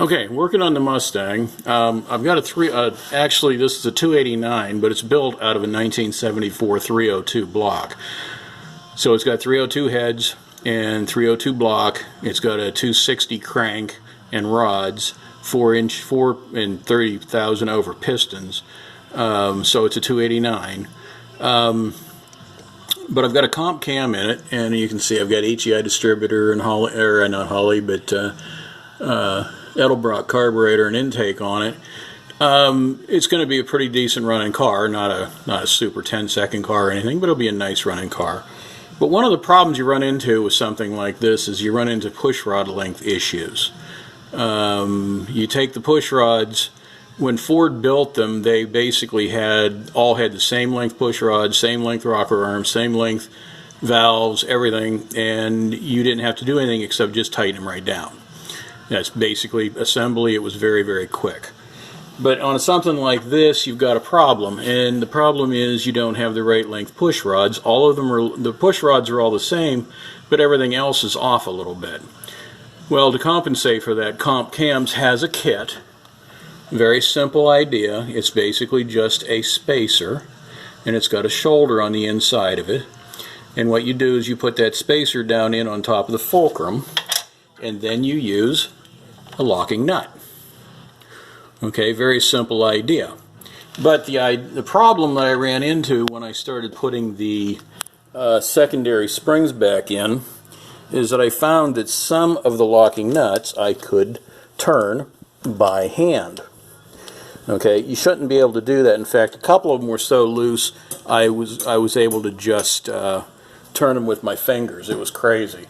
Okay, working on the Mustang. I've got actually this is a 289, but it's built out of a 1974 302 block. So it's got 302 heads and 302 block. It's got a 260 crank and rods, 4 and 30,000 over pistons. So it's a 289. But I've got a comp cam in it, and you can see I've got HEI distributor and Holley, or not Holley, but Edelbrock carburetor and intake on it. It's going to be a pretty decent running car, not a super 10-second car or anything, but it'll be a nice running car. But one of the problems you run into with something like this is you run into push rod length issues. You take the push rods. When Ford built them, they basically all had the same length push rods, same length rocker arms, same length valves, everything, and you didn't have to do anything except just tighten them right down. That's basically assembly. It was very, very quick. But on something like this, you've got a problem, and the problem is you don't have the right length push rods. All of them the push rods are all the same, but everything else is off a little bit. Well, to compensate for that, Comp Cams has a kit. Very simple idea. It's basically just a spacer, and it's got a shoulder on the inside of it. And what you do is you put that spacer down in on top of the fulcrum, and then you use a locking nut. Okay, very simple idea. But the problem that I ran into when I started putting the secondary springs back in is that I found that some of the locking nuts I could turn by hand. Okay, you shouldn't be able to do that. In fact, a couple of them were so loose I was able to just turn them with my fingers. It was crazy.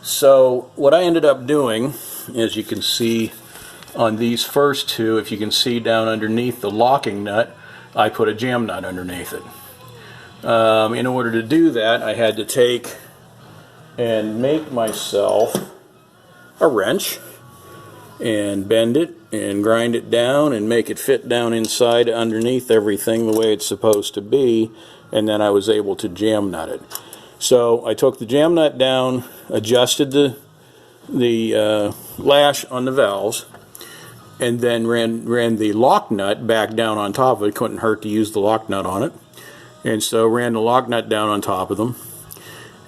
So what I ended up doing, as you can see on these first two, if you can see down underneath the locking nut, I put a jam nut underneath it. In order to do that, I had to take and make myself a wrench and bend it and grind it down and make it fit down inside underneath everything the way it's supposed to be, and then I was able to jam nut it. So I took the jam nut down, adjusted the lash on the valves, and then ran the lock nut back down on top of it. Couldn't hurt to use the lock nut on it, and so ran the lock nut down on top of them,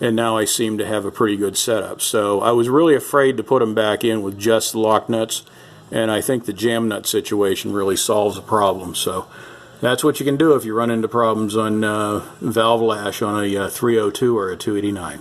and now I seem to have a pretty good setup. So I was really afraid to put them back in with just the lock nuts, and I think the jam nut situation really solves the problem. So that's what you can do if you run into problems on valve lash on a 302 or a 289.